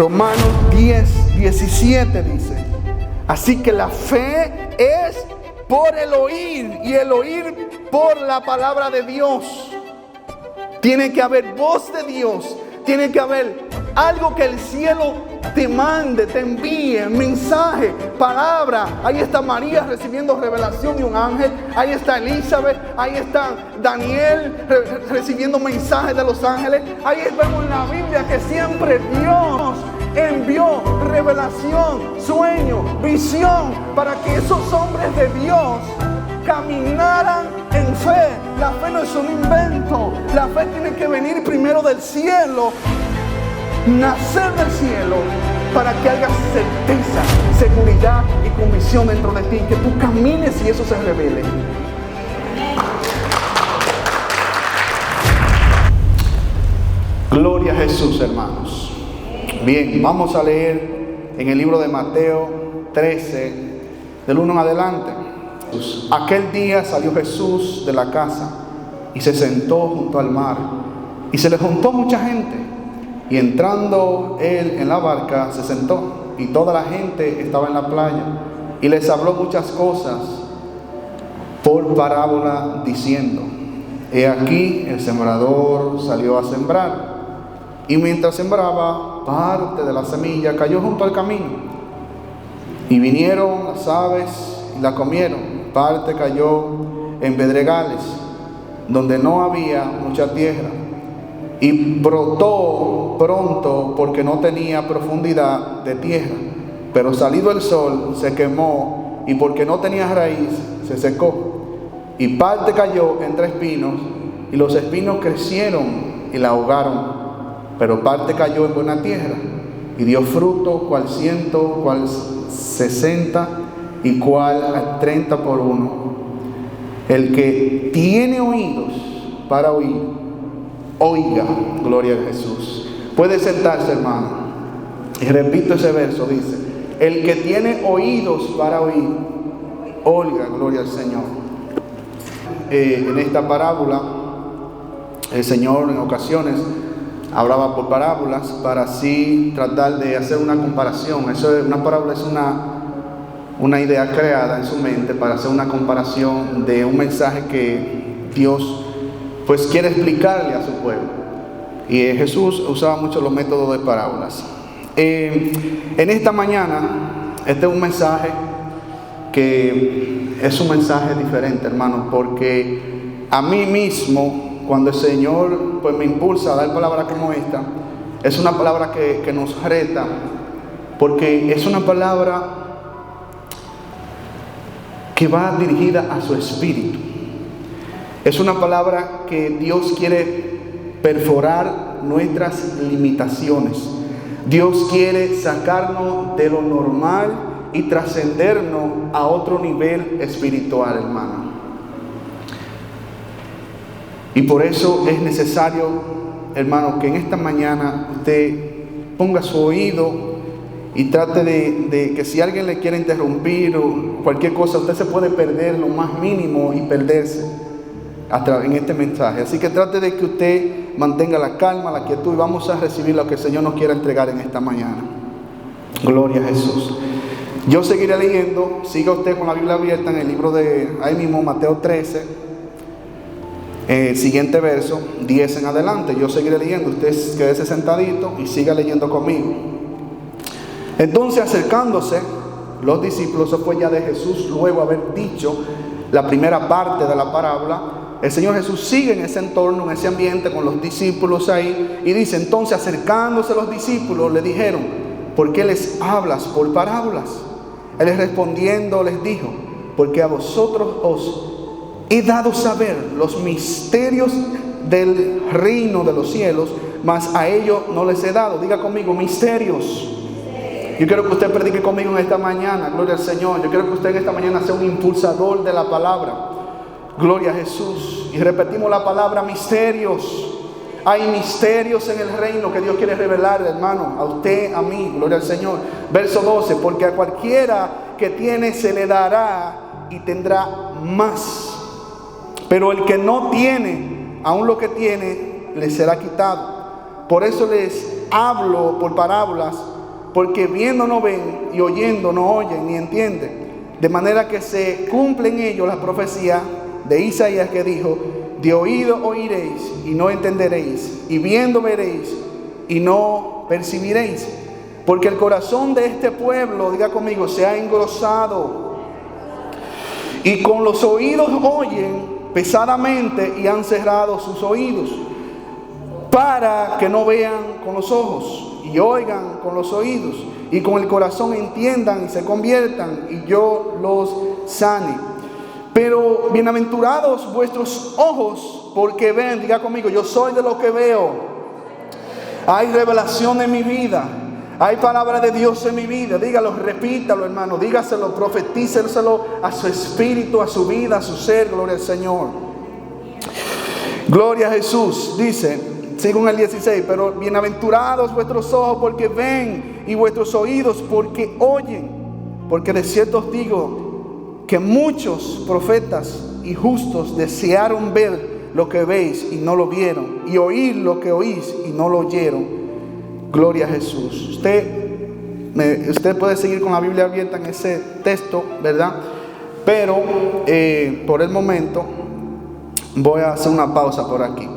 Romanos 10:17 dice: así que la fe es por el oír, y el oír por la palabra de Dios. Tiene que haber voz de Dios, tiene que haber algo que el cielo te mande, te envíe, mensaje, palabra. Ahí está María recibiendo revelación de un ángel. Ahí está Elizabeth. Ahí está Daniel recibiendo mensajes de los ángeles. Ahí vemos en la Biblia que siempre Dios envió revelación, sueño, visión, para que esos hombres de Dios caminaran en fe. La fe no es un invento. La fe tiene que venir primero del cielo, nacer del cielo, para que haya certeza, seguridad y convicción dentro de ti, que tú camines y eso se revele. Gloria a Jesús, hermanos. Bien, vamos a leer en el libro de Mateo 13, del 1 en adelante. Aquel día salió Jesús de la casa y se sentó junto al mar, y se le juntó mucha gente. Y entrando él en la barca, se sentó, y toda la gente estaba en la playa, y les habló muchas cosas por parábola, diciendo: he aquí, el sembrador salió a sembrar, y mientras sembraba, parte de la semilla cayó junto al camino, y vinieron las aves y la comieron. Parte cayó en pedregales, donde no había mucha tierra, y brotó pronto porque no tenía profundidad de tierra. Pero salido el sol se quemó, y porque no tenía raíz se secó. Y parte cayó entre espinos, y los espinos crecieron y la ahogaron. Pero parte cayó en buena tierra, y dio fruto, cual 100, cual 60, y cual 30 por uno. El que tiene oídos para oír, oiga. Gloria a Jesús. Puede sentarse, hermano. Y repito ese verso, dice: el que tiene oídos para oír, oiga. Gloria al Señor. En esta parábola, el Señor en ocasiones hablaba por parábolas para así tratar de hacer una comparación. Una parábola es una idea creada en su mente para hacer una comparación de un mensaje que Dios pues quiere explicarle a su pueblo. Y Jesús usaba mucho los métodos de parábolas. En esta mañana, este es un mensaje que es un mensaje diferente, hermanos, porque a mí mismo, cuando el Señor pues me impulsa a dar palabras como esta, es una palabra que nos reta, porque es una palabra que va dirigida a su espíritu. Es una palabra que Dios quiere perforar nuestras limitaciones. Dios quiere sacarnos de lo normal y trascendernos a otro nivel espiritual, hermano. Y por eso es necesario, hermano, que en esta mañana usted ponga su oído y trate de que si alguien le quiere interrumpir o cualquier cosa, usted se puede perder lo más mínimo y perderse en este mensaje. Así que trate de que usted mantenga la calma, la quietud, y vamos a recibir lo que el Señor nos quiere entregar en esta mañana. Gloria a Jesús. Yo seguiré leyendo. Siga usted con la Biblia abierta en el libro de ahí mismo, Mateo 13, siguiente verso, 10 en adelante. Yo seguiré leyendo, usted quédese sentadito y siga leyendo conmigo. Entonces, acercándose los discípulos, eso fue ya de Jesús luego haber dicho la primera parte de la parábola. El Señor Jesús sigue en ese entorno, en ese ambiente, con los discípulos ahí, y dice: entonces, acercándose los discípulos, le dijeron: ¿por qué les hablas por parábolas? Él respondiendo les dijo: porque a vosotros os he dado saber los misterios del reino de los cielos, mas a ellos no les he dado. Diga conmigo: misterios. Yo quiero que usted predique conmigo en esta mañana. Gloria al Señor. Yo quiero que usted en esta mañana sea un impulsador de la palabra. Gloria a Jesús. Y repetimos la palabra: misterios. Hay misterios en el reino que Dios quiere revelar, hermano, a usted, a mí. Gloria al Señor. Verso 12: porque a cualquiera que tiene se le dará y tendrá más, pero el que no tiene, aun lo que tiene, le será quitado. Por eso les hablo por parábolas, porque viendo no ven y oyendo no oyen ni entienden. De manera que se cumple en ellos la profecía de Isaías que dijo: de oído oiréis y no entenderéis, y viendo veréis y no percibiréis. Porque el corazón de este pueblo, diga conmigo, se ha engrosado, y con los oídos oyen pesadamente y han cerrado sus oídos, para que no vean con los ojos y oigan con los oídos, y con el corazón entiendan y se conviertan, y yo los sane. Pero bienaventurados vuestros ojos, porque ven. Diga conmigo, yo soy de lo que veo. Hay revelación en mi vida, hay palabra de Dios en mi vida. Dígalo, repítalo, hermano, dígaselo, profetícelo a su espíritu, a su vida, a su ser. Gloria al Señor. Gloria a Jesús. Dice, sigo en el 16, pero bienaventurados vuestros ojos porque ven, y vuestros oídos porque oyen. Porque de cierto os digo que muchos profetas y justos desearon ver lo que veis y no lo vieron, y oír lo que oís y no lo oyeron. Gloria a Jesús. Usted puede seguir con la Biblia abierta en ese texto, ¿verdad? Pero por el momento voy a hacer una pausa por aquí.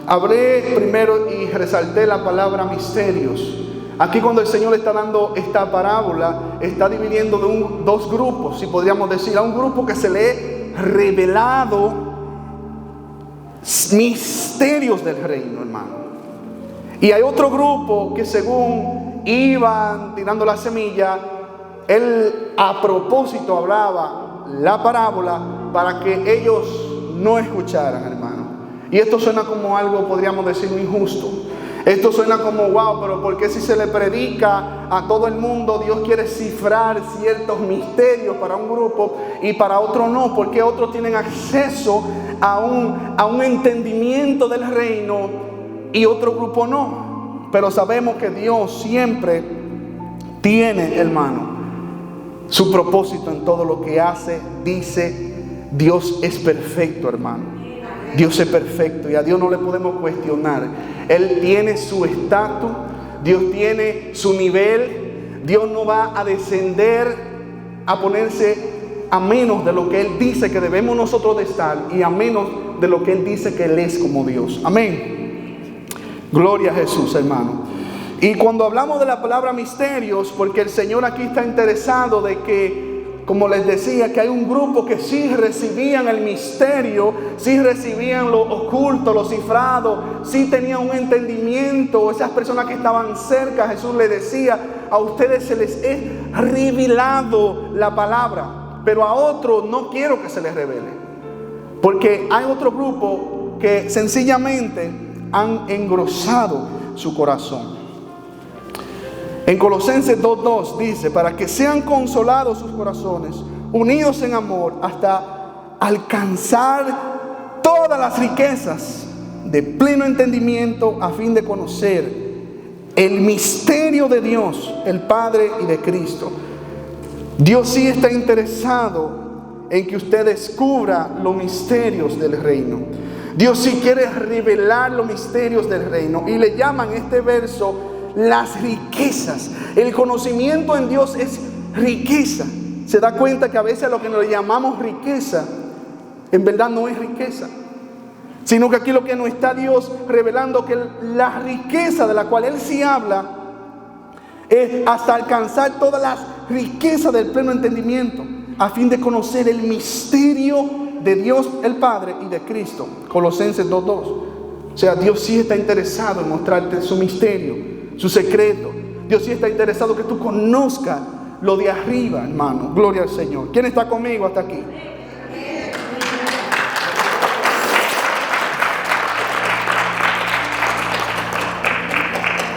Hablé primero y resalté la palabra misterios. Aquí cuando el Señor está dando esta parábola, está dividiendo de dos grupos, si podríamos decir. A un grupo que se le ha revelado misterios del reino, hermano. Y hay otro grupo que, según iban tirando la semilla, él a propósito hablaba la parábola para que ellos no escucharan, hermano. Y esto suena como algo, podríamos decir, injusto. Esto suena como, wow, pero ¿por qué si se le predica a todo el mundo, Dios quiere cifrar ciertos misterios para un grupo y para otro no? ¿Por qué otros tienen acceso a un entendimiento del reino y otro grupo no? Pero sabemos que Dios siempre tiene, hermano, su propósito en todo lo que hace, dice. Dios es perfecto, hermano. Dios es perfecto y a Dios no le podemos cuestionar. Él tiene su estatus, Dios tiene su nivel. Dios no va a descender a ponerse a menos de lo que Él dice que debemos nosotros de estar, y a menos de lo que Él dice que Él es como Dios. Amén. Gloria a Jesús, hermano. Y cuando hablamos de la palabra misterios, porque el Señor aquí está interesado de que, como les decía, que hay un grupo que sí recibían el misterio, sí recibían lo oculto, lo cifrado, sí tenían un entendimiento. Esas personas que estaban cerca, Jesús les decía: a ustedes se les es revelado la palabra, pero a otros no quiero que se les revele. Porque hay otro grupo que sencillamente han engrosado su corazón. En Colosenses 2:2 dice: para que sean consolados sus corazones, unidos en amor, hasta alcanzar todas las riquezas de pleno entendimiento, a fin de conocer el misterio de Dios, el Padre, y de Cristo. Dios sí está interesado en que usted descubra los misterios del reino. Dios sí quiere revelar los misterios del reino, y le llaman este verso las riquezas. El conocimiento en Dios es riqueza. Se da cuenta que a veces lo que nos llamamos riqueza, en verdad no es riqueza, sino que aquí lo que nos está Dios revelando, que la riqueza de la cual Él sí habla es hasta alcanzar todas las riquezas del pleno entendimiento, a fin de conocer el misterio de Dios el Padre y de Cristo. Colosenses 2:2. O sea, Dios sí está interesado en mostrarte su misterio, su secreto. Dios sí está interesado que tú conozcas lo de arriba, hermano. Gloria al Señor. ¿Quién está conmigo hasta aquí?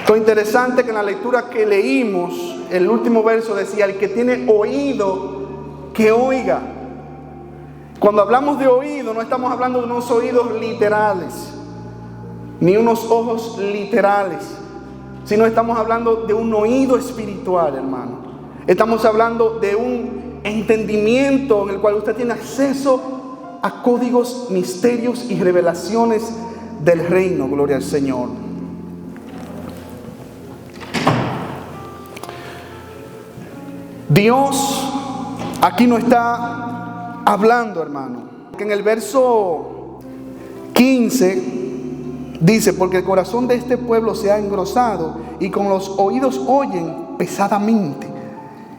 Lo interesante que en la lectura que leímos, el último verso decía: el que tiene oído, que oiga. Cuando hablamos de oído, no estamos hablando de unos oídos literales, ni unos ojos literales, sino estamos hablando de un oído espiritual, hermano. Estamos hablando de un entendimiento en el cual usted tiene acceso a códigos, misterios y revelaciones del reino. Gloria al Señor. Dios aquí no está hablando, hermano. Que en el verso 15 dice: porque el corazón de este pueblo se ha engrosado y con los oídos oyen pesadamente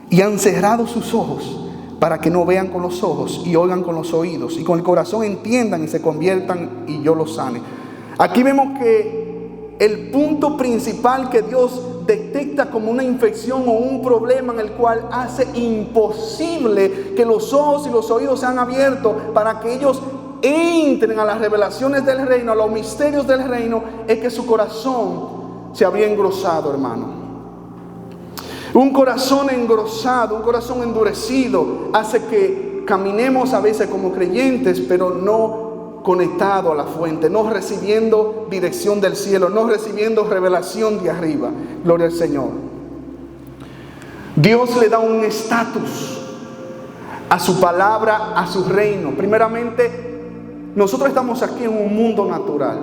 y han cerrado sus ojos para que no vean con los ojos y oigan con los oídos y con el corazón entiendan y se conviertan y yo los sane. Aquí vemos que el punto principal que Dios detecta como una infección o un problema en el cual hace imposible que los ojos y los oídos sean abiertos para que ellos entren a las revelaciones del reino, a los misterios del reino, es que su corazón se había engrosado, hermano. Un corazón engrosado, un corazón endurecido hace que caminemos a veces como creyentes, pero no conectado a la fuente, no recibiendo dirección del cielo, no recibiendo revelación de arriba. Gloria al Señor. Dios le da un estatus a su palabra, a su reino. Primeramente, nosotros estamos aquí en un mundo natural,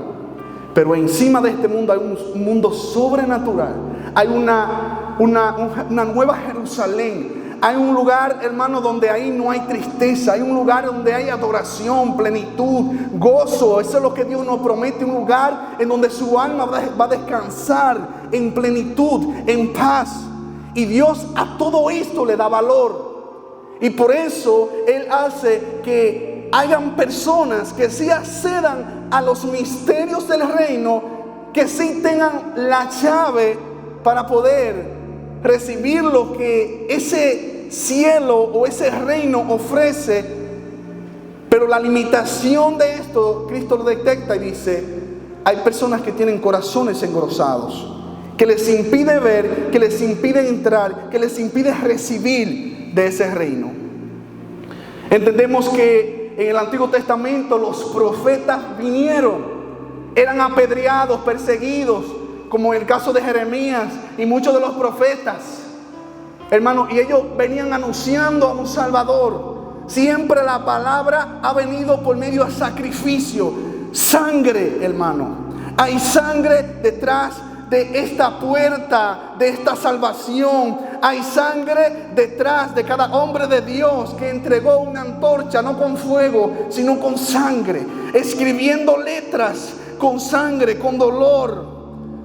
pero encima de este mundo hay un mundo sobrenatural. Hay una nueva Jerusalén. Hay un lugar, hermano, donde ahí no hay tristeza. Hay un lugar donde hay adoración, plenitud, gozo. Eso es lo que Dios nos promete. Un lugar en donde su alma va a descansar en plenitud, en paz. Y Dios a todo esto le da valor. Y por eso Él hace que hayan personas que sí accedan a los misterios del reino, que sí tengan la llave para poder recibir lo que ese cielo o ese reino ofrece. Pero la limitación de esto, Cristo lo detecta y dice: hay personas que tienen corazones engrosados, que les impide ver, que les impide entrar, que les impide recibir de ese reino. Entendemos que en el Antiguo Testamento los profetas vinieron, eran apedreados, perseguidos, como en el caso de Jeremías y muchos de los profetas, hermano, y ellos venían anunciando a un Salvador. Siempre la palabra ha venido por medio de sacrificio, sangre, hermano. Hay sangre detrás de esta puerta, de esta salvación. Hay sangre detrás de cada hombre de Dios que entregó una antorcha, no con fuego, sino con sangre, escribiendo letras con sangre, con dolor.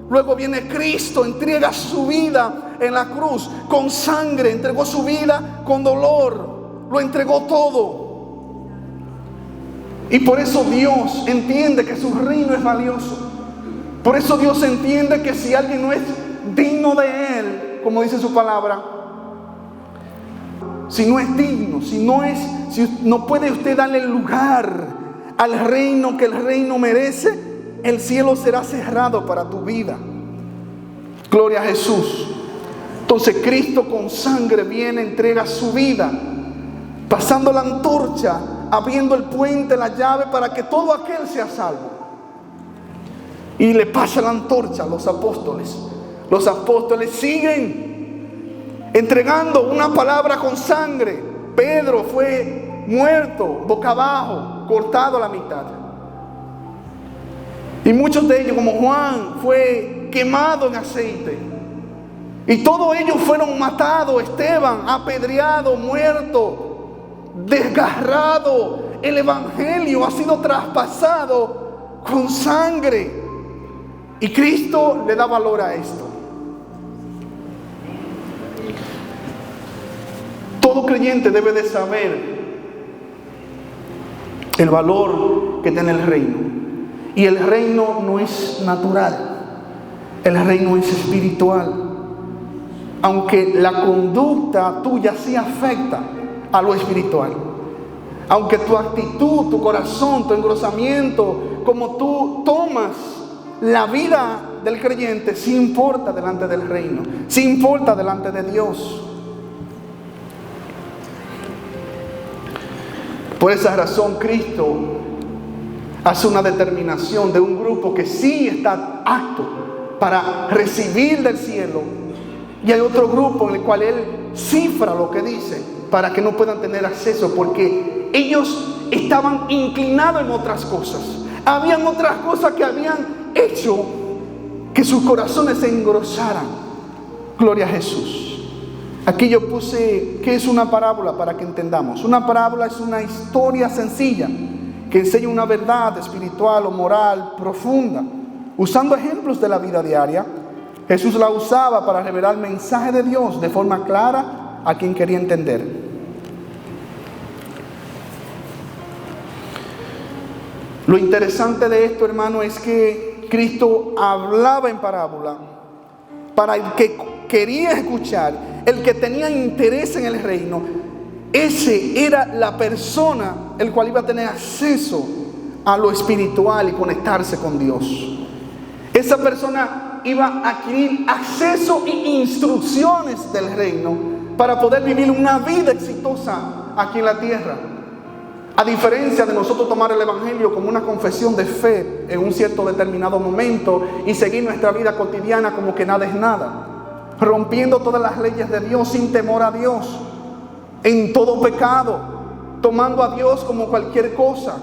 Luego viene Cristo, entrega su vida en la cruz con sangre, entregó su vida con dolor, lo entregó todo. Y por eso Dios entiende que su reino es valioso. Por eso Dios entiende que si alguien no es digno de Él, como dice su palabra, si no es digno, si no puede usted darle lugar al reino que el reino merece, el cielo será cerrado para tu vida. Gloria a Jesús. Entonces Cristo con sangre viene, entrega su vida, pasando la antorcha, abriendo el puente, la llave para que todo aquel sea salvo. Y le pasa la antorcha a los apóstoles. Los apóstoles siguen entregando una palabra con sangre. Pedro fue muerto, boca abajo, cortado a la mitad. Y muchos de ellos, como Juan, fue quemado en aceite. Y todos ellos fueron matados. Esteban, apedreado, muerto, desgarrado. El evangelio ha sido traspasado con sangre. Y Cristo le da valor a esto. Todo creyente debe de saber el valor que tiene el reino. Y el reino no es natural, el reino es espiritual. Aunque la conducta tuya sí afecta a lo espiritual, aunque tu actitud, tu corazón, tu engrosamiento, como tú tomas la vida del creyente, sí importa delante del reino, sí importa delante de Dios. Por esa razón Cristo hace una determinación de un grupo que sí está apto para recibir del cielo, y hay otro grupo en el cual Él cifra lo que dice para que no puedan tener acceso, porque ellos estaban inclinados en otras cosas. Habían otras cosas que habían hecho que sus corazones se engrosaran. Gloria a Jesús. Aquí yo puse, ¿qué es una parábola? Para que entendamos. Una parábola es una historia sencilla que enseña una verdad espiritual o moral profunda. Usando ejemplos de la vida diaria, Jesús la usaba para revelar el mensaje de Dios de forma clara a quien quería entender. Lo interesante de esto, hermano, es que Cristo hablaba en parábola para el que quería escuchar, el que tenía interés en el reino. Ese era la persona el cual iba a tener acceso a lo espiritual y conectarse con Dios. Esa persona iba a adquirir acceso e instrucciones del reino para poder vivir una vida exitosa aquí en la tierra. A diferencia de nosotros tomar el evangelio como una confesión de fe en un cierto determinado momento y seguir nuestra vida cotidiana como que nada es nada, rompiendo todas las leyes de Dios sin temor a Dios, en todo pecado, tomando a Dios como cualquier cosa,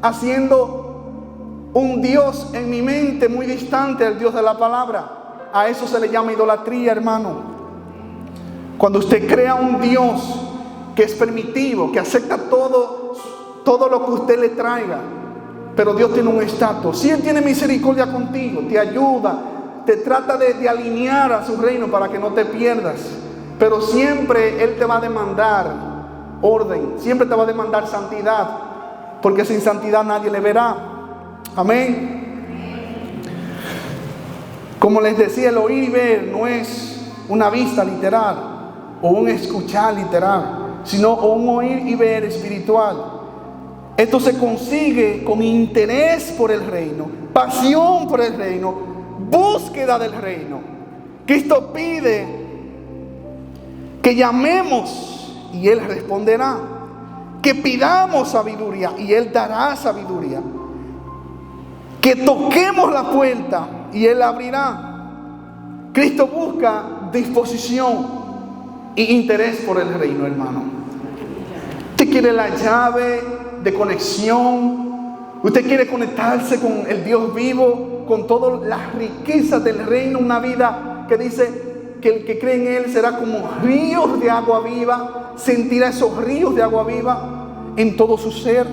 haciendo un Dios en mi mente muy distante del Dios de la palabra. A eso se le llama idolatría, hermano. Cuando usted crea un Dios que es permitivo, que acepta todo lo que usted le traiga, pero Dios tiene un estatus. Si Él tiene misericordia contigo, te ayuda, te trata de alinear a su reino para que no te pierdas, pero siempre Él te va a demandar orden, siempre te va a demandar santidad, porque sin santidad nadie le verá. Amén. Como les decía, el oír y ver no es una vista literal o un escuchar literal, sino un oír y ver espiritual. Esto se consigue con interés por el reino, pasión por el reino, búsqueda del reino. Cristo pide que llamemos y Él responderá, que pidamos sabiduría y Él dará sabiduría, que toquemos la puerta y Él abrirá. Cristo busca disposición e interés por el reino, hermano. Usted quiere la llave de conexión, usted quiere conectarse con el Dios vivo, con todas las riquezas del reino, una vida que dice que el que cree en Él será como ríos de agua viva, sentirá esos ríos de agua viva en todo su ser,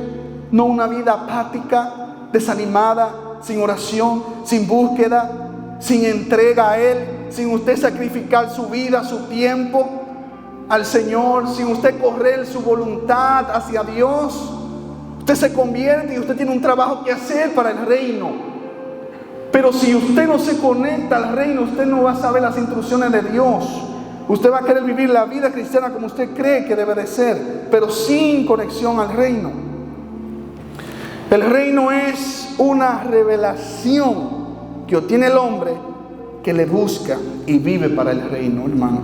no una vida apática, desanimada, sin oración, sin búsqueda, sin entrega a Él, sin usted sacrificar su vida, su tiempo al Señor, sin usted correr su voluntad hacia Dios. Usted se convierte y usted tiene un trabajo que hacer para el reino. Pero si usted no se conecta al reino, usted no va a saber las instrucciones de Dios. Usted va a querer vivir la vida cristiana como usted cree que debe de ser, pero sin conexión al reino. El reino es una revelación que obtiene el hombre que le busca y vive para el reino, hermano.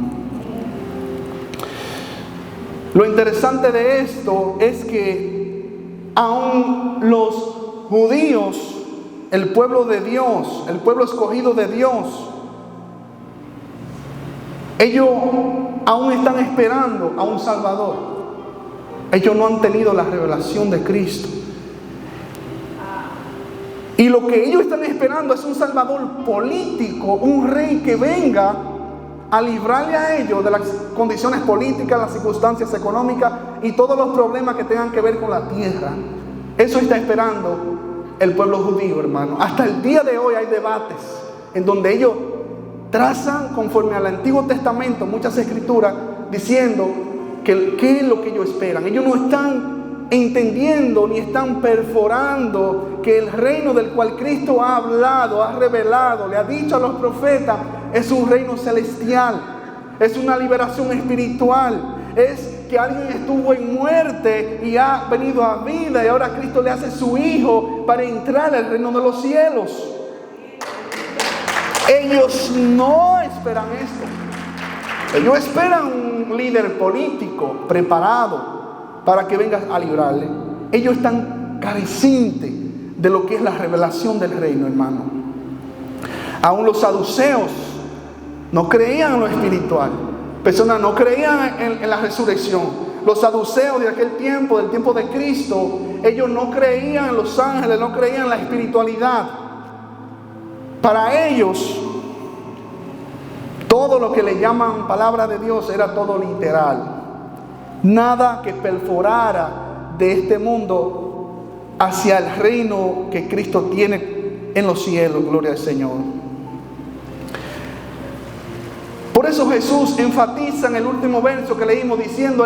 Lo interesante de esto es que aún los judíos, el pueblo de Dios, el pueblo escogido de Dios, ellos aún están esperando a un Salvador. Ellos no han tenido la revelación de Cristo. Y lo que ellos están esperando es un Salvador político, un rey que venga a librarle a ellos de las condiciones políticas, las circunstancias económicas y todos los problemas que tengan que ver con la tierra. Eso está esperando el pueblo judío, hermano. Hasta el día de hoy hay debates en donde ellos trazan conforme al Antiguo Testamento muchas escrituras diciendo que qué es lo que ellos esperan. Ellos no están entendiendo ni están perforando que el reino del cual Cristo ha hablado, ha revelado, le ha dicho a los profetas, es un reino celestial, es una liberación espiritual, es que alguien estuvo en muerte y ha venido a vida y ahora Cristo le hace su hijo para entrar al reino de los cielos. Ellos no esperan esto. Ellos esperan un líder político preparado para que venga a librarle. Ellos están carecientes de lo que es la revelación del reino, hermano. Aún los saduceos no creían en lo espiritual. Personas no creían en la resurrección. Los saduceos de aquel tiempo, del tiempo de Cristo, ellos no creían en los ángeles, no creían en la espiritualidad. Para ellos, todo lo que le llaman palabra de Dios era todo literal. Nada que perforara de este mundo hacia el reino que Cristo tiene en los cielos. Gloria al Señor. Por eso Jesús enfatiza en el último verso que leímos diciendo: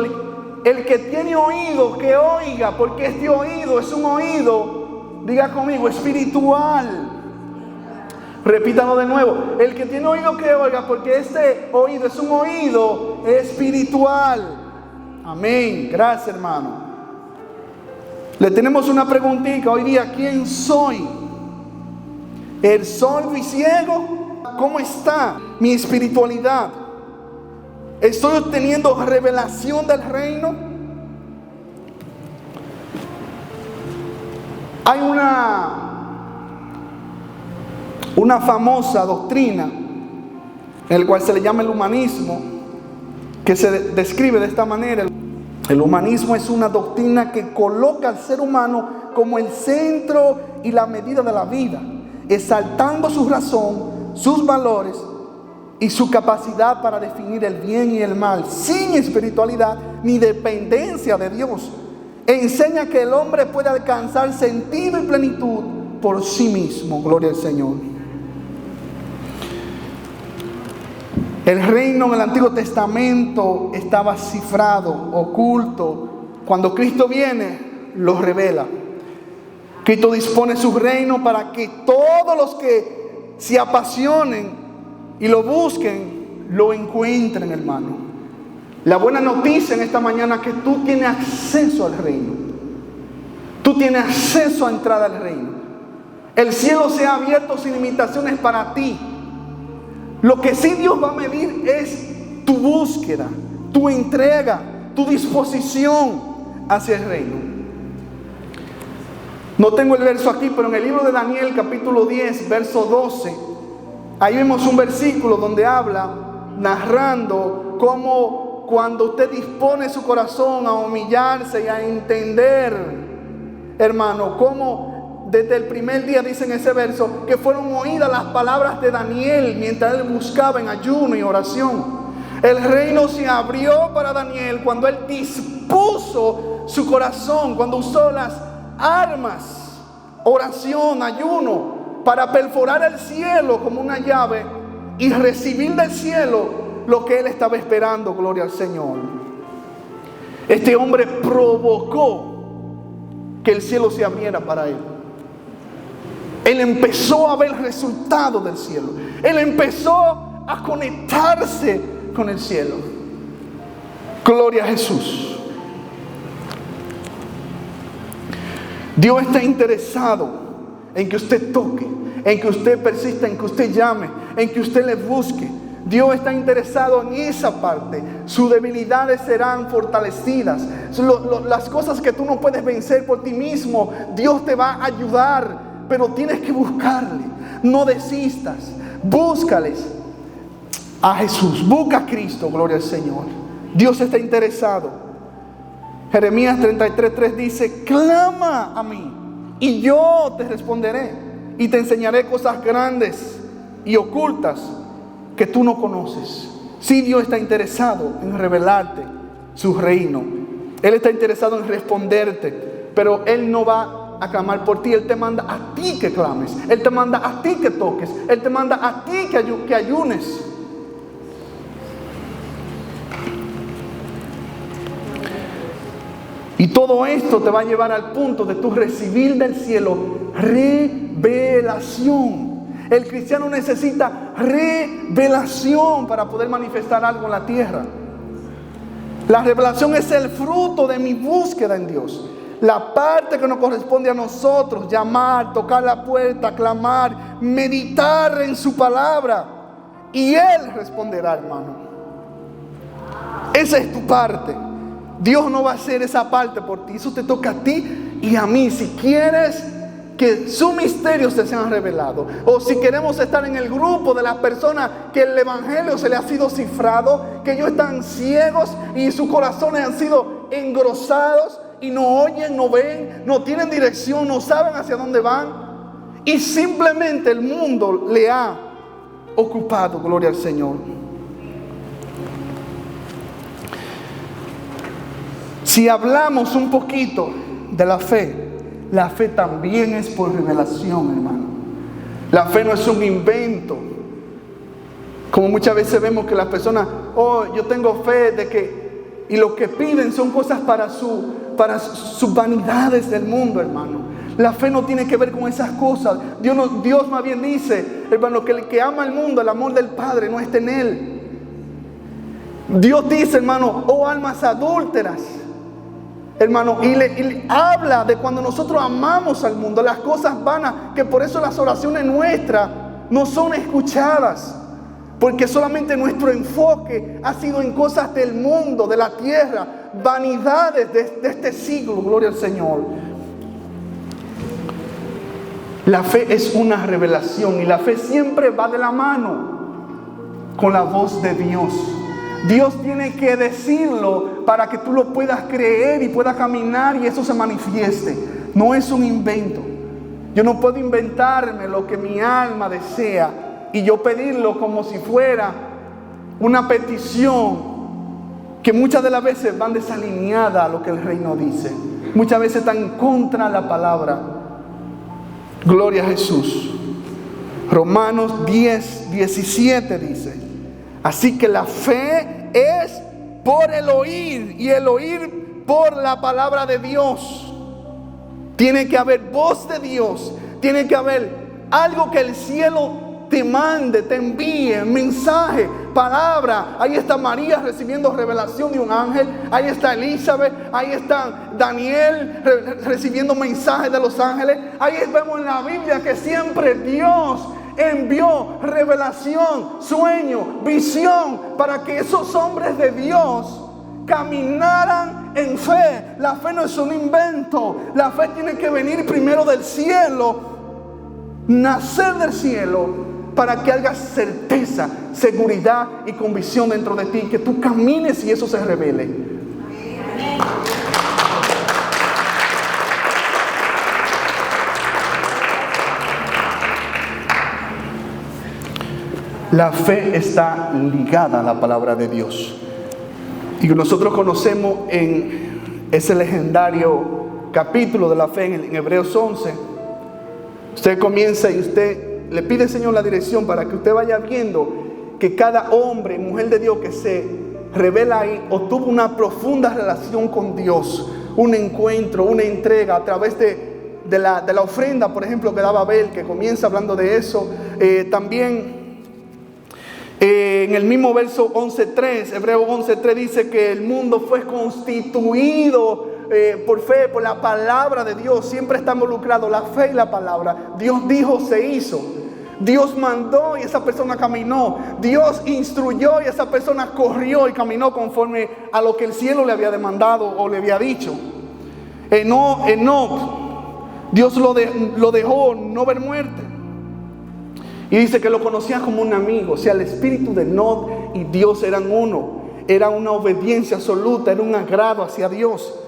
el que tiene oído, que oiga, porque este oído es un oído, diga conmigo, espiritual. Repítalo de nuevo: el que tiene oído, que oiga, porque este oído es un oído espiritual. Amén. Gracias, hermano. Le tenemos una preguntita hoy día: ¿quién soy? ¿El sordo y ciego? ¿Cómo está mi espiritualidad? ¿Estoy obteniendo revelación del reino? Hay una famosa doctrina en la cual se le llama el humanismo, que se describe de esta manera. El humanismo es una doctrina que coloca al ser humano como el centro y la medida de la vida, exaltando su razón, sus valores y su capacidad para definir el bien y el mal, sin espiritualidad ni dependencia de Dios. Enseña que el hombre puede alcanzar sentido y plenitud por sí mismo. Gloria al Señor. El reino en el Antiguo Testamento estaba cifrado, oculto. Cuando Cristo viene, lo revela. Cristo dispone su reino para que todos los que se apasionen y lo busquen, lo encuentren, hermano. La buena noticia en esta mañana es que tú tienes acceso al reino. Tú tienes acceso a entrar al reino. El cielo se ha abierto sin limitaciones para ti. Lo que sí Dios va a medir es tu búsqueda, tu entrega, tu disposición hacia el reino. No tengo el verso aquí, pero en el libro de Daniel, capítulo 10, verso 12, ahí vemos un versículo donde habla, narrando cómo cuando usted dispone su corazón a humillarse y a entender, hermano, cómo desde el primer día, dice en ese verso, que fueron oídas las palabras de Daniel mientras él buscaba en ayuno y oración. El reino se abrió para Daniel cuando él dispuso su corazón, cuando usó las armas, oración, ayuno, para perforar el cielo como una llave y recibir del cielo lo que él estaba esperando. Gloria al Señor. Este hombre provocó que el cielo se abriera para él. Él empezó a ver el resultado del cielo. Él empezó a conectarse con el cielo. Gloria a Jesús. Dios está interesado en que usted toque, en que usted persista, en que usted llame, en que usted le busque. Dios está interesado en esa parte. Sus debilidades serán fortalecidas. Las cosas que tú no puedes vencer por ti mismo, Dios te va a ayudar, pero tienes que buscarle. No desistas. Búscales a Jesús. Busca a Cristo. Gloria al Señor. Dios está interesado. Jeremías 33:3 dice: clama a mí y yo te responderé y te enseñaré cosas grandes y ocultas que tú no conoces. Sí, Dios está interesado en revelarte su reino. Él está interesado en responderte, pero Él no va a clamar por ti. Él te manda a ti que clames. Él te manda a ti que toques. Él te manda a ti que ayunes. Y todo esto te va a llevar al punto de tu recibir del cielo revelación. El cristiano necesita revelación para poder manifestar algo en la tierra. La revelación es el fruto de mi búsqueda en Dios. La parte que nos corresponde a nosotros: llamar, tocar la puerta, clamar, meditar en su palabra. Y Él responderá, hermano. Esa es tu parte. Dios no va a hacer esa parte por ti. Eso te toca a ti y a mí. Si quieres que sus misterios te sean revelados, o si queremos estar en el grupo de las personas que el evangelio se le ha sido cifrado, que ellos están ciegos y sus corazones han sido engrosados y no oyen, no ven, no tienen dirección, no saben hacia dónde van, y simplemente el mundo le ha ocupado. Gloria al Señor. Si hablamos un poquito de la fe también es por revelación, hermano. La fe no es un invento. Como muchas veces vemos que las personas, yo tengo fe de que, y lo que piden son cosas para sus vanidades del mundo, hermano. La fe no tiene que ver con esas cosas. Dios más bien dice, hermano, que el que ama al mundo, el amor del Padre no está en él. Dios dice, hermano, almas adúlteras, hermano, y le habla de cuando nosotros amamos al mundo, las cosas vanas, que por eso las oraciones nuestras no son escuchadas, porque solamente nuestro enfoque ha sido en cosas del mundo, de la tierra, vanidades de este siglo. Gloria al Señor. La fe es una revelación, y la fe siempre va de la mano con la voz de Dios. Dios tiene que decirlo para que tú lo puedas creer y puedas caminar y eso se manifieste. No es un invento. Yo no puedo inventarme lo que mi alma desea y yo pedirlo como si fuera una petición que muchas de las veces van desalineadas a lo que el reino dice. Muchas veces están en contra de la palabra. Gloria a Jesús. Romanos 10:17 dice: así que la fe es por el oír, y el oír por la palabra de Dios. Tiene que haber voz de Dios, tiene que haber algo que el cielo te mande, te envíe, mensaje, palabra. Ahí está María recibiendo revelación de un ángel. Ahí está Elizabeth. Ahí está Daniel recibiendo mensajes de los ángeles. Ahí vemos en la Biblia que siempre Dios envió revelación, sueño, visión, para que esos hombres de Dios caminaran en fe. La fe no es un invento. La fe tiene que venir primero del cielo, nacer del cielo, para que hagas certeza, seguridad y convicción dentro de ti, que tú camines y eso se revele. La fe está ligada a la palabra de Dios. Y nosotros conocemos en ese legendario capítulo de la fe en Hebreos 11. Usted comienza y usted le pide al Señor la dirección para que usted vaya viendo que cada hombre y mujer de Dios que se revela ahí obtuvo una profunda relación con Dios, un encuentro, una entrega a través de la ofrenda, por ejemplo, que daba Abel, que comienza hablando de eso. También en el mismo verso 11:3, Hebreos 11:3 dice que el mundo fue constituido por fe, por la palabra de Dios. Siempre está involucrado la fe y la palabra. Dios dijo, se hizo. Dios mandó y esa persona caminó. Dios instruyó y esa persona corrió y caminó conforme a lo que el cielo le había demandado o le había dicho. Enoc, Dios lo dejó no ver muerte. Y dice que lo conocía como un amigo. O sea, el espíritu de Enoc y Dios eran uno. Era una obediencia absoluta, era un agrado hacia Dios.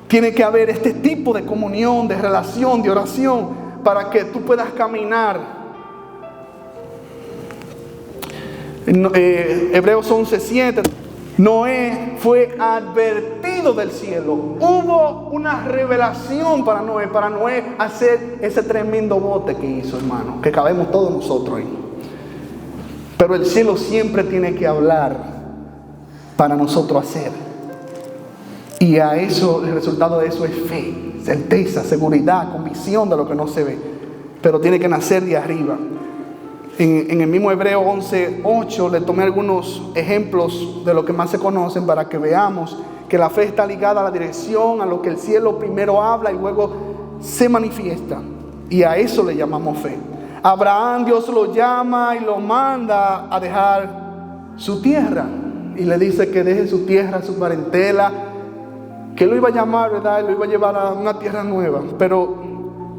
Tiene que haber este tipo de comunión, de relación, de oración, para que tú puedas caminar. Hebreos 11:7. Noé fue advertido del cielo. Hubo una revelación para Noé hacer ese tremendo bote que hizo, hermano, que cabemos todos nosotros ahí. Pero el cielo siempre tiene que hablar para nosotros hacer. Y a eso, el resultado de eso es fe, certeza, seguridad, convicción de lo que no se ve. Pero tiene que nacer de arriba. En el mismo Hebreo 11:8 le tomé algunos ejemplos de lo que más se conocen para que veamos que la fe está ligada a la dirección, a lo que el cielo primero habla y luego se manifiesta. Y a eso le llamamos fe. Abraham, Dios lo llama y lo manda a dejar su tierra. Y le dice que deje su tierra, su parentela, que lo iba a llamar, ¿verdad? Y lo iba a llevar a una tierra nueva. Pero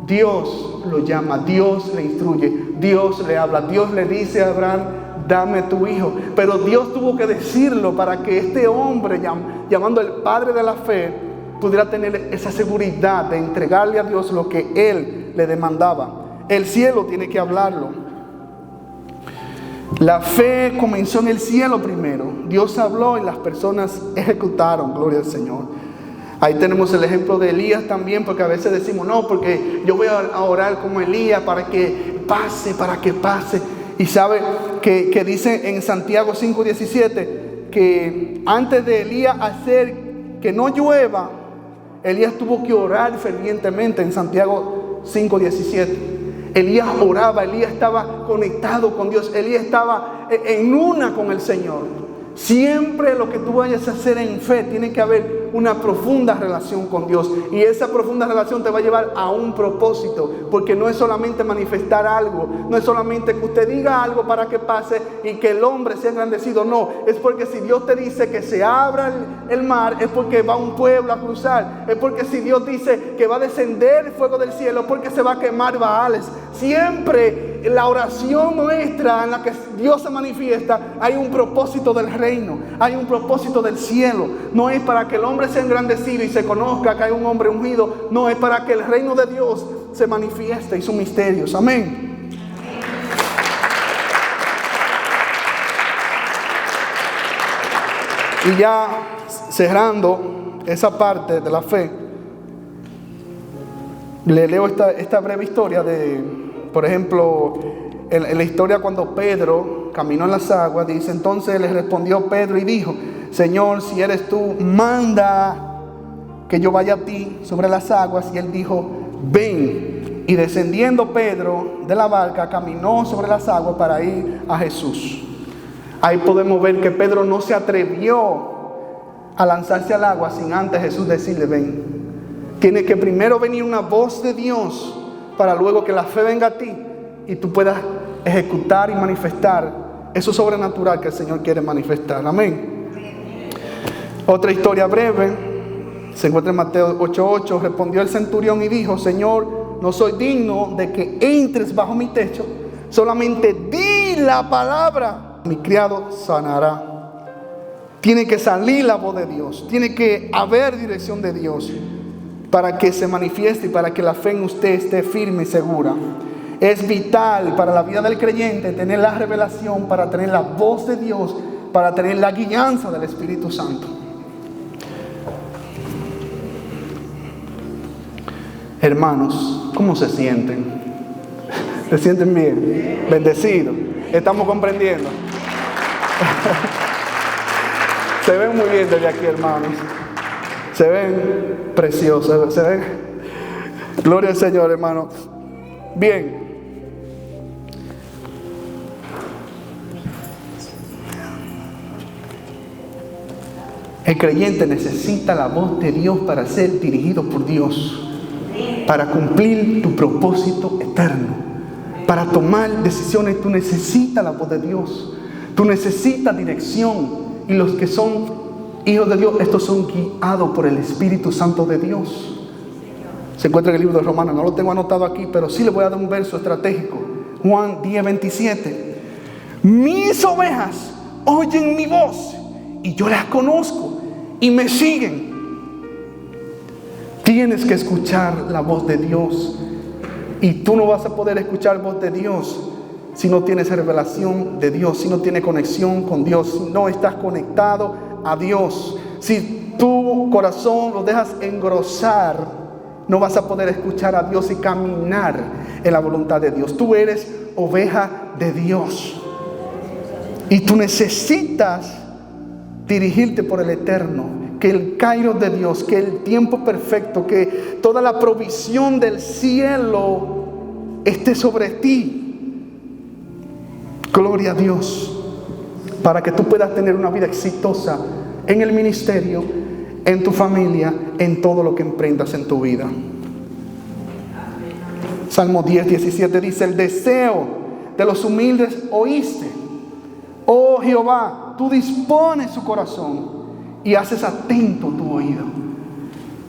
Dios lo llama, Dios le instruye, Dios le habla, Dios le dice a Abraham, dame tu hijo. Pero Dios tuvo que decirlo para que este hombre, llamando el padre de la fe, pudiera tener esa seguridad de entregarle a Dios lo que él le demandaba. El cielo tiene que hablarlo. La fe comenzó en el cielo primero. Dios habló y las personas ejecutaron, gloria al Señor. Ahí tenemos el ejemplo de Elías también, porque a veces decimos, no, porque yo voy a orar como Elías para que pase. Y sabe que dice en Santiago 5:17 que antes de Elías hacer que no llueva, Elías tuvo que orar fervientemente en Santiago 5:17. Elías oraba, Elías estaba conectado con Dios, Elías estaba en una con el Señor. Siempre lo que tú vayas a hacer en fe, tiene que haber una profunda relación con Dios. Y esa profunda relación te va a llevar a un propósito. Porque no es solamente manifestar algo. No es solamente que usted diga algo para que pase y que el hombre sea engrandecido. No, es porque si Dios te dice que se abra el mar, es porque va un pueblo a cruzar. Es porque si Dios dice que va a descender el fuego del cielo, es porque se va a quemar Baales. Siempre la oración nuestra en la que Dios se manifiesta, hay un propósito del reino, hay un propósito del cielo. No es para que el hombre sea engrandecido y se conozca que hay un hombre ungido. No, es para que el reino de Dios se manifieste y sus misterios. Amén. Y ya cerrando esa parte de la fe, le leo esta breve historia de, por ejemplo, en la historia cuando Pedro caminó en las aguas, dice, entonces le respondió Pedro y dijo, Señor, si eres tú, manda que yo vaya a ti sobre las aguas. Y él dijo, ven. Y descendiendo Pedro de la barca, caminó sobre las aguas para ir a Jesús. Ahí podemos ver que Pedro no se atrevió a lanzarse al agua sin antes Jesús decirle, ven. Tiene que primero venir una voz de Dios para luego que la fe venga a ti y tú puedas ejecutar y manifestar eso sobrenatural que el Señor quiere manifestar. Amén. Otra historia breve se encuentra en Mateo 8:8. Respondió el centurión y dijo, Señor, no soy digno de que entres bajo mi techo, solamente di la palabra, mi criado sanará. Tiene que salir la voz de Dios, tiene que haber dirección de Dios para que se manifieste y para que la fe en usted esté firme y segura. Es vital para la vida del creyente tener la revelación, para tener la voz de Dios, para tener la guianza del Espíritu Santo. Hermanos, ¿cómo se sienten? ¿Se sienten bien? Bendecidos. ¿Estamos comprendiendo? Se ven muy bien desde aquí, hermanos. Se ven preciosos. Se ven. Gloria al Señor, hermano. Bien. El creyente necesita la voz de Dios para ser dirigido por Dios, para cumplir tu propósito eterno, para tomar decisiones. Tú necesitas la voz de Dios, tú necesitas dirección. Y los que son hijos de Dios, estos son guiados por el Espíritu Santo de Dios. Se encuentra en el libro de Romanos, no lo tengo anotado aquí, pero sí le voy a dar un verso estratégico. Juan 10:27. Mis ovejas oyen mi voz y yo las conozco y me siguen. Tienes que escuchar la voz de Dios. Y tú no vas a poder escuchar voz de Dios si no tienes revelación de Dios, si no tienes conexión con Dios, si no estás conectado a Dios. Si tu corazón lo dejas engrosar, no vas a poder escuchar a Dios y caminar en la voluntad de Dios. Tú eres oveja de Dios. Y tú necesitas dirigirte por el eterno. Que el kairos de Dios, que el tiempo perfecto, que toda la provisión del cielo esté sobre ti. Gloria a Dios. Para que tú puedas tener una vida exitosa en el ministerio, en tu familia, en todo lo que emprendas en tu vida. Salmo 10:17 dice, el deseo de los humildes oíste. Oh Jehová, tú dispones su corazón y haces atento tu oído.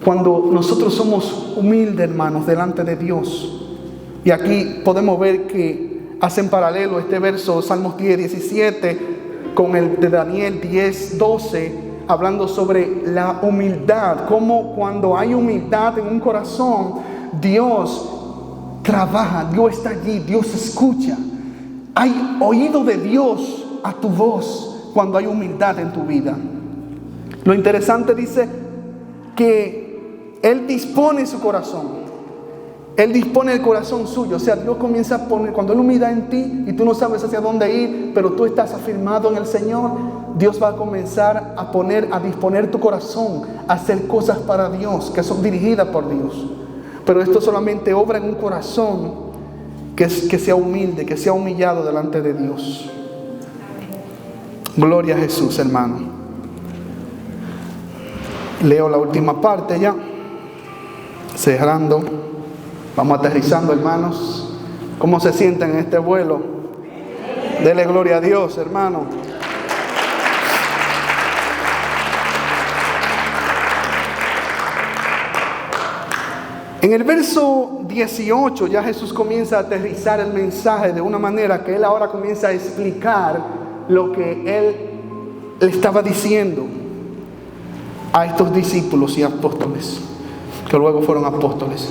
Cuando nosotros somos humildes, hermanos, delante de Dios, y aquí podemos ver que hacen paralelo este verso, Salmos 10:17, con el de Daniel 10:12, hablando sobre la humildad. Como cuando hay humildad en un corazón, Dios trabaja, Dios está allí, Dios escucha. Hay oído de Dios a tu voz cuando hay humildad en tu vida. Lo interesante dice que Él dispone su corazón. Él dispone el corazón suyo. O sea, Dios comienza a poner, cuando Él humilla en ti y tú no sabes hacia dónde ir, pero tú estás afirmado en el Señor, Dios va a comenzar a disponer tu corazón a hacer cosas para Dios, que son dirigidas por Dios. Pero esto solamente obra en un corazón que sea humilde, que sea humillado delante de Dios. Gloria a Jesús, hermano. Leo la última parte ya, cerrando. Vamos aterrizando, hermanos. ¿Cómo se sienten en este vuelo? Dele gloria a Dios, hermano. En el verso 18 ya Jesús comienza a aterrizar el mensaje de una manera que Él ahora comienza a explicar lo que Él le estaba diciendo a estos discípulos y apóstoles, que luego fueron apóstoles.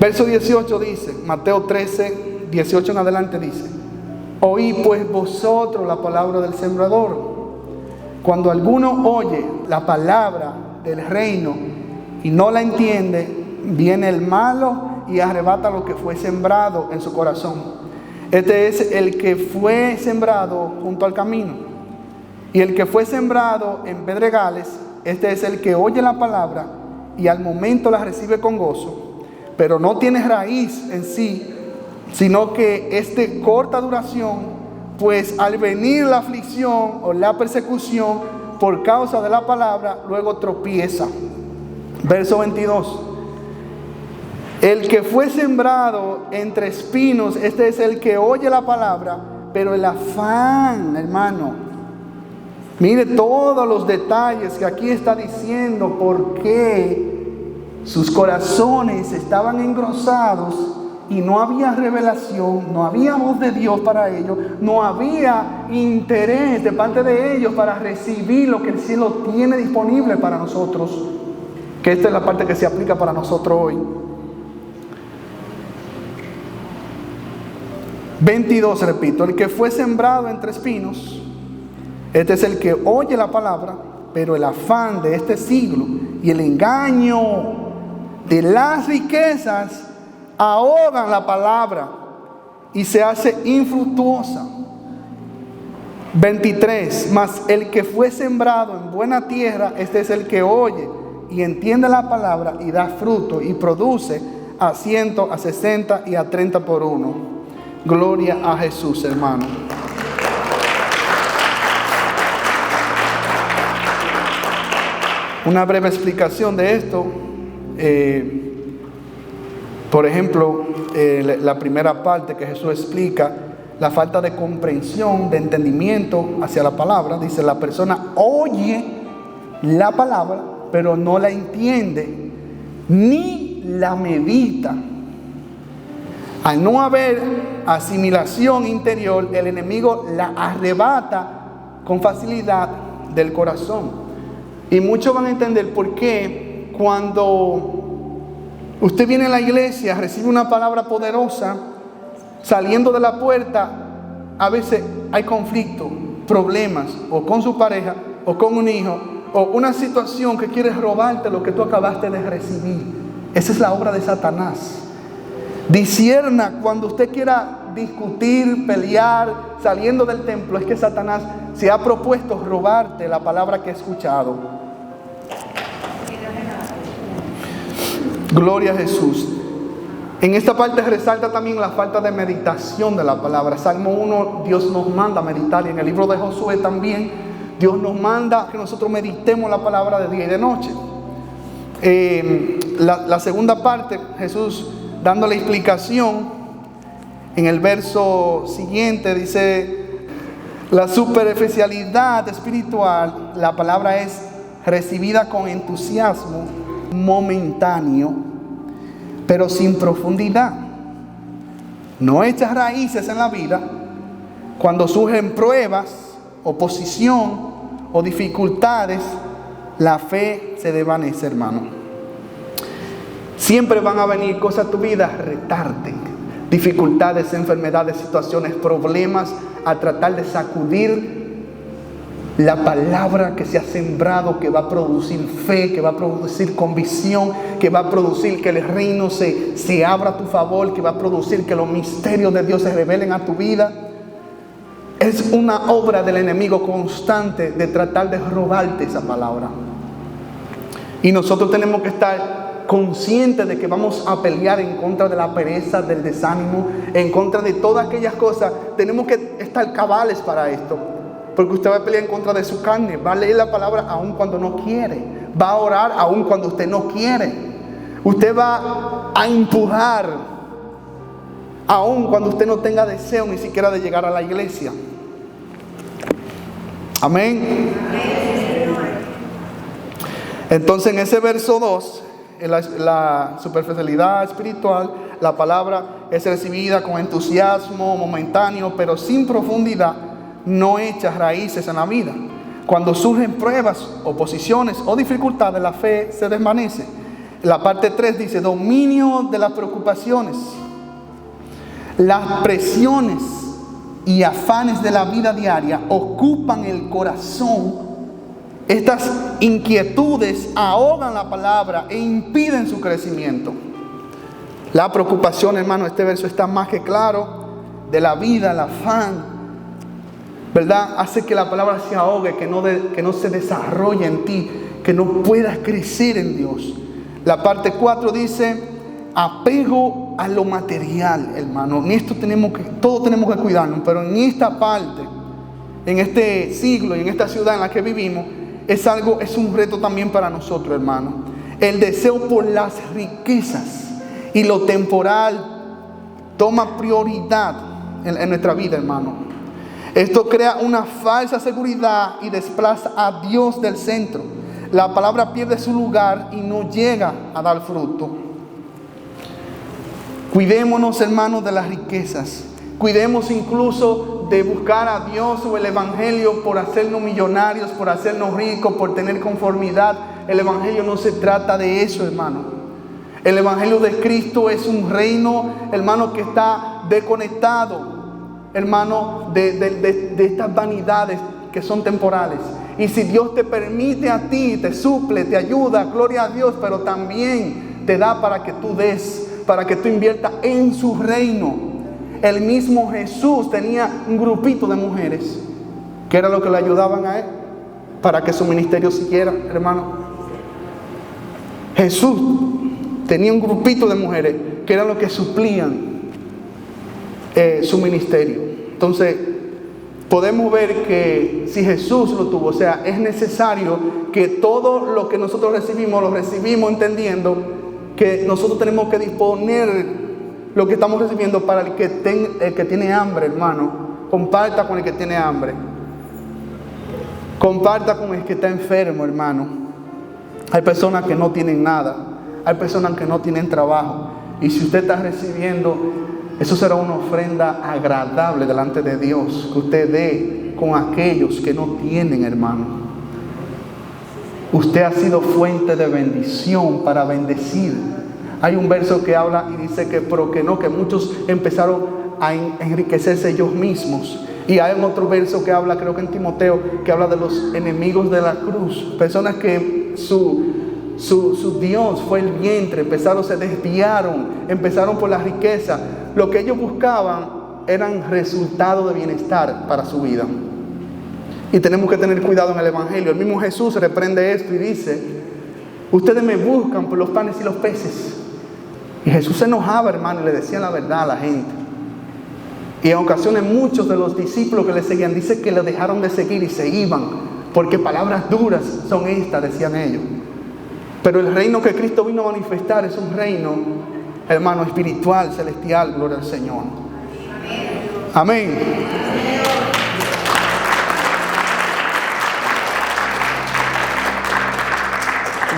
Verso 18 dice, Mateo 13, 18 en adelante dice: Oí pues vosotros la palabra del sembrador. Cuando alguno oye la palabra del reino y no la entiende, viene el malo y arrebata lo que fue sembrado en su corazón. Este es el que fue sembrado junto al camino. Y el que fue sembrado en pedregales, este es el que oye la palabra y al momento la recibe con gozo, pero no tiene raíz en sí, sino que es de corta duración, pues al venir la aflicción o la persecución por causa de la palabra, luego tropieza. Verso 22. El que fue sembrado entre espinos, este es el que oye la palabra, pero el afán, hermano, mire todos los detalles que aquí está diciendo, por qué sus corazones estaban engrosados y no había revelación, no había voz de Dios para ellos, no había interés de parte de ellos para recibir lo que el cielo tiene disponible para nosotros, que esta es la parte que se aplica para nosotros hoy. 22, repito, el que fue sembrado entre espinos, este es el que oye la palabra, pero el afán de este siglo y el engaño de las riquezas ahogan la palabra y se hace infructuosa. 23, mas el que fue sembrado en buena tierra, este es el que oye y entiende la palabra y da fruto y produce a 100, a 60 y a 30 por uno. Gloria a Jesús, hermano. Una breve explicación de esto. Por ejemplo, la primera parte que Jesús explica, la falta de comprensión, de entendimiento hacia la palabra. Dice, la persona oye la palabra, pero no la entiende, ni la medita. Al no haber asimilación interior, el enemigo la arrebata con facilidad del corazón. Y muchos van a entender por qué cuando usted viene a la iglesia, recibe una palabra poderosa, saliendo de la puerta, a veces hay conflicto, problemas, o con su pareja, o con un hijo, o una situación que quiere robarte lo que tú acabaste de recibir. Esa es la obra de Satanás. Discierna cuando usted quiera discutir, pelear, saliendo del templo, es que Satanás se ha propuesto robarte la palabra que he escuchado. Gloria a Jesús. En esta parte resalta también la falta de meditación de la palabra. Salmo 1, Dios nos manda a meditar, y en el libro de Josué también Dios nos manda que nosotros meditemos la palabra de día y de noche. La segunda parte, Jesús dando la explicación en el verso siguiente, dice: la superficialidad espiritual, la palabra es recibida con entusiasmo momentáneo, pero sin profundidad. No echa raíces en la vida. Cuando surgen pruebas, oposición o dificultades, la fe se desvanece, hermano. Siempre van a venir cosas a tu vida a retarte. Dificultades, enfermedades, situaciones, problemas, a tratar de sacudir La palabra que se ha sembrado, que va a producir fe, que va a producir convicción, que va a producir que el reino se abra a tu favor, que va a producir que los misterios de Dios se revelen a tu vida. Es una obra del enemigo constante de tratar de robarte esa palabra. Y nosotros tenemos que estar conscientes de que vamos a pelear en contra de la pereza, del desánimo, en contra de todas aquellas cosas. Tenemos que estar cabales para esto. Porque usted va a pelear en contra de su carne. Va a leer la palabra aun cuando no quiere. Va a orar aun cuando usted no quiere. Usted va a empujar aun cuando usted no tenga deseo ni siquiera de llegar a la iglesia. Amén. Entonces en ese verso 2, en la superficialidad espiritual, la palabra es recibida con entusiasmo momentáneo, pero sin profundidad, no echa raíces en la vida. Cuando surgen pruebas, oposiciones o dificultades, la fe se desvanece. La parte 3 dice: dominio de las preocupaciones. Las presiones y afanes de la vida diaria ocupan el corazón. Estas inquietudes ahogan la palabra e impiden su crecimiento. La preocupación, hermano, este verso está más que claro, de la vida, el afán, ¿verdad? Hace que la palabra se ahogue, que no se desarrolle en ti, que no puedas crecer en Dios. La parte 4 dice: apego a lo material, hermano. En esto todos tenemos que cuidarnos, pero en esta parte, en este siglo y en esta ciudad en la que vivimos, es un reto también para nosotros, hermano. El deseo por las riquezas y lo temporal toma prioridad en nuestra vida, hermano. Esto crea una falsa seguridad y desplaza a Dios del centro. La palabra pierde su lugar y no llega a dar fruto. Cuidémonos, hermanos, de las riquezas. Cuidemos incluso de buscar a Dios o el Evangelio por hacernos millonarios, por hacernos ricos, por tener conformidad. El Evangelio no se trata de eso, hermano. El Evangelio de Cristo es un reino, hermano, que está desconectado, hermano, de estas vanidades que son temporales. Y si Dios te permite a ti, te suple, te ayuda, gloria a Dios, pero también te da para que tú des, para que tú inviertas en su reino. El mismo Jesús tenía un grupito de mujeres que era lo que le ayudaban a él para que su ministerio siguiera, hermano. Jesús tenía un grupito de mujeres que eran los que suplían su ministerio. Entonces podemos ver que si Jesús lo tuvo, o sea, es necesario que todo lo que nosotros recibimos, lo recibimos entendiendo que nosotros tenemos que disponer lo que estamos recibiendo para el que tiene hambre, hermano. Comparta con el que tiene hambre. Comparta con el que está enfermo, hermano. Hay personas que no tienen nada. Hay personas que no tienen trabajo. Y si usted está recibiendo, eso será una ofrenda agradable delante de Dios, que usted dé con aquellos que no tienen, hermano. Usted ha sido fuente de bendición para bendecir. Hay un verso que habla y dice que muchos empezaron a enriquecerse ellos mismos. Y hay otro verso que habla, creo que en Timoteo, que habla de los enemigos de la cruz. Personas que su Dios fue el vientre, se desviaron, empezaron por la riqueza. Lo que ellos buscaban eran resultados de bienestar para su vida. Y tenemos que tener cuidado en el Evangelio. El mismo Jesús reprende esto y dice: ustedes me buscan por los panes y los peces. Y Jesús se enojaba, hermano, y le decía la verdad a la gente. Y en ocasiones muchos de los discípulos que le seguían, dice que le dejaron de seguir y se iban, porque palabras duras son estas, decían ellos. Pero el reino que Cristo vino a manifestar es un reino, hermano, espiritual, celestial, gloria al Señor. Amén.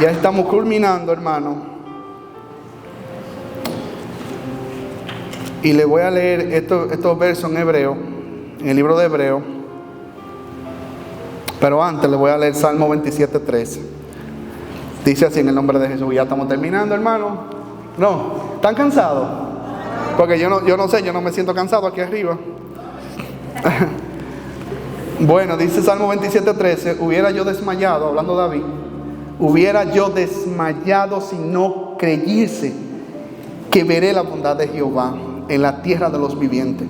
Ya estamos culminando, hermano. Y le voy a leer estos versos en hebreo, en el libro de Hebreo. Pero antes le voy a leer Salmo 27:13. Dice así en el nombre de Jesús. Ya estamos terminando, hermano. No, ¿están cansados? Porque yo no sé, yo no me siento cansado aquí arriba. Bueno, dice Salmo 27:13, hubiera yo desmayado, hablando David, hubiera yo desmayado si no creyese que veré la bondad de Jehová en la tierra de los vivientes.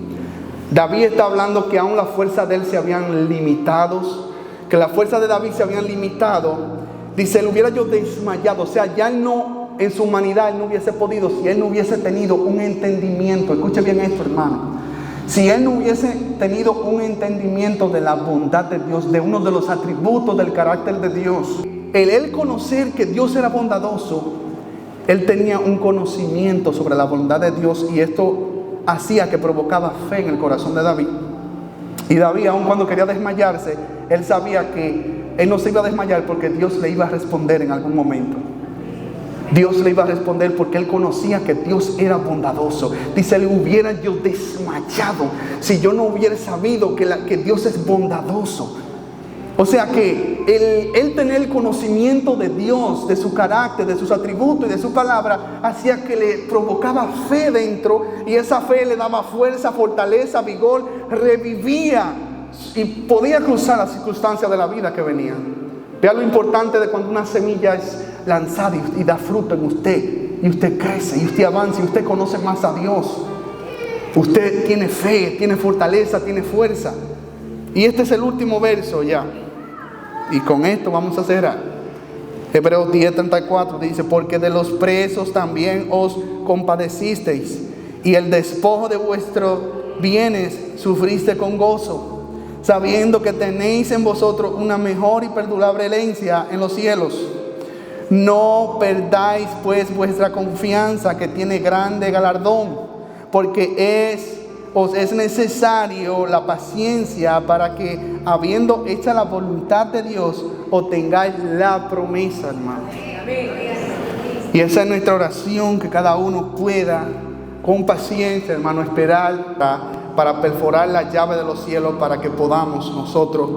David está hablando que aún las fuerzas de él se habían limitado, que las fuerzas de David se habían limitado. Dice, él hubiera yo desmayado, o sea, ya él no, en su humanidad, él no hubiese podido, si él no hubiese tenido un entendimiento, escuche bien esto, hermano, si él no hubiese tenido un entendimiento de la bondad de Dios, de uno de los atributos del carácter de Dios, él conocer que Dios era bondadoso, él tenía un conocimiento sobre la bondad de Dios, y esto hacía que provocaba fe en el corazón de David. Y David, aun cuando quería desmayarse, él sabía que él no se iba a desmayar porque Dios le iba a responder en algún momento. Dios le iba a responder porque él conocía que Dios era bondadoso. Dice, le hubiera yo desmayado si yo no hubiera sabido que Dios es bondadoso. O sea que él tener el conocimiento de Dios, de su carácter, de sus atributos y de su palabra, hacía que le provocaba fe dentro, y esa fe le daba fuerza, fortaleza, vigor, revivía y podía cruzar las circunstancias de la vida que venían. Vea lo importante de cuando una semilla es lanzada y da fruto en usted, y usted crece, y usted avanza, y usted conoce más a Dios. Usted tiene fe, tiene fortaleza, tiene fuerza. Y este es el último verso ya, y con esto vamos a cerrar. Hebreos 10:34 dice, porque de los presos también os compadecisteis, y el despojo de vuestros bienes sufriste con gozo, sabiendo que tenéis en vosotros una mejor y perdurable herencia en los cielos. No perdáis pues vuestra confianza, que tiene grande galardón, porque os es necesario la paciencia, para que, habiendo hecha la voluntad de Dios, obtengáis la promesa, hermano. Y esa es nuestra oración, que cada uno pueda con paciencia, hermano, esperar para perforar la llave de los cielos, para que podamos nosotros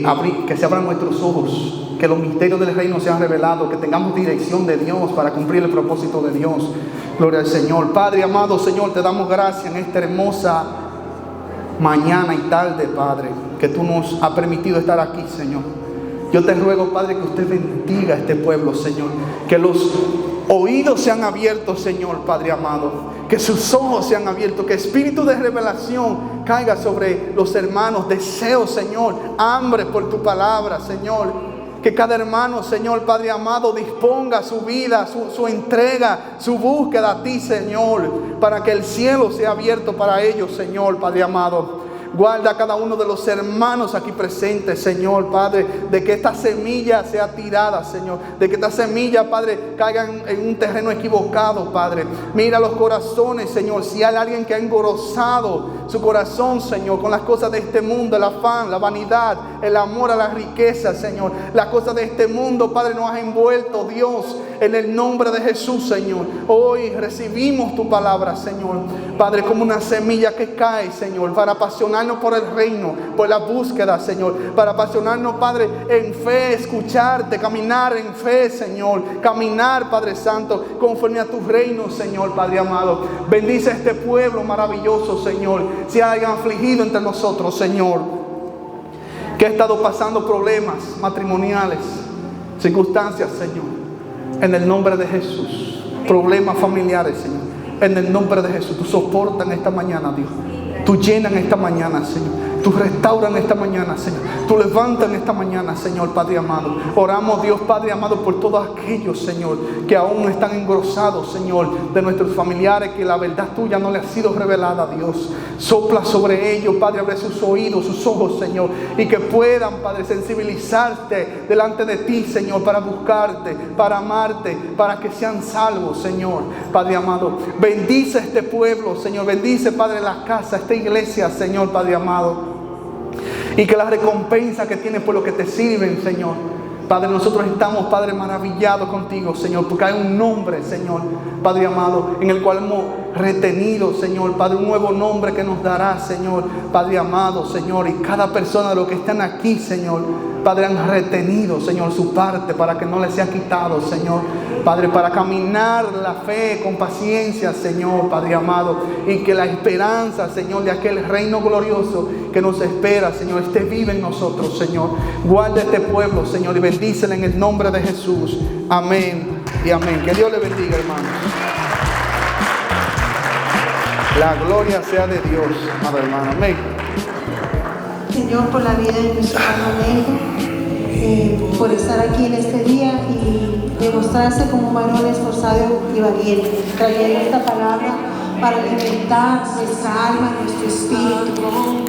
abrir, que se abran nuestros ojos, que los misterios del reino sean revelados, que tengamos dirección de Dios para cumplir el propósito de Dios. Gloria al Señor. Padre amado, Señor, te damos gracias en esta hermosa mañana y tarde, Padre, que tú nos has permitido estar aquí, Señor. Yo te ruego, Padre, que usted bendiga a este pueblo, Señor, que los oídos sean abiertos, Señor, Padre amado, que sus ojos sean abiertos, que espíritu de revelación caiga sobre los hermanos, deseo, Señor, hambre por tu palabra, Señor. Que cada hermano, Señor, Padre amado, disponga su vida, su entrega, su búsqueda a ti, Señor, para que el cielo sea abierto para ellos, Señor, Padre amado. Guarda a cada uno de los hermanos aquí presentes, Señor, Padre, de que esta semilla sea tirada, Señor, de que esta semilla, Padre, caiga en un terreno equivocado, Padre. Mira los corazones, Señor, si hay alguien que ha engrosado su corazón, Señor, con las cosas de este mundo, el afán, la vanidad, el amor a la riqueza, Señor, las cosas de este mundo, Padre, nos ha envuelto, Dios, en el nombre de Jesús, Señor. Hoy recibimos tu palabra, Señor, Padre, como una semilla que cae, Señor, para apasionarnos por el reino, por la búsqueda, Señor, para apasionarnos, Padre, en fe, escucharte, caminar en fe, Señor, caminar, Padre Santo, conforme a tu reino, Señor, Padre amado. Bendice a este pueblo maravilloso, Señor. Si hay alguien afligido entre nosotros, Señor, que ha estado pasando problemas matrimoniales, circunstancias, Señor, en el nombre de Jesús, problemas familiares, Señor, en el nombre de Jesús, tú soportas en esta mañana, Dios. Tú llenas en esta mañana, Señor. Tú restauras en esta mañana, Señor. Tú levantas en esta mañana, Señor, Padre amado. Oramos, Dios, Padre amado, por todos aquellos, Señor, que aún están engrosados, Señor, de nuestros familiares, que la verdad tuya no le ha sido revelada, Dios. Sopla sobre ellos, Padre, abre sus oídos, sus ojos, Señor, y que puedan, Padre, sensibilizarte delante de ti, Señor, para buscarte, para amarte, para que sean salvos, Señor, Padre amado. Bendice este pueblo, Señor. Bendice, Padre, la casa, esta iglesia, Señor, Padre amado. Y que la recompensa que tienes por lo que te sirven, Señor, Padre, nosotros estamos, Padre, maravillados contigo, Señor, porque hay un nombre, Señor, Padre amado, en el cual hemos retenidos, Señor. Padre, un nuevo nombre que nos darás, Señor. Padre amado, Señor, y cada persona de los que están aquí, Señor, Padre, han retenido, Señor, su parte para que no les sea quitado, Señor. Padre, para caminar la fe con paciencia, Señor, Padre amado, y que la esperanza, Señor, de aquel reino glorioso que nos espera, Señor, esté viva en nosotros, Señor. Guarda este pueblo, Señor, y bendícele en el nombre de Jesús. Amén y amén. Que Dios le bendiga, hermanos. La gloria sea de Dios, amado hermano. Amén. Señor, por la vida de nuestro hermano, por estar aquí en este día y demostrarse como un varón esforzado y valiente, trayendo esta palabra para alimentar nuestra alma, nuestro espíritu.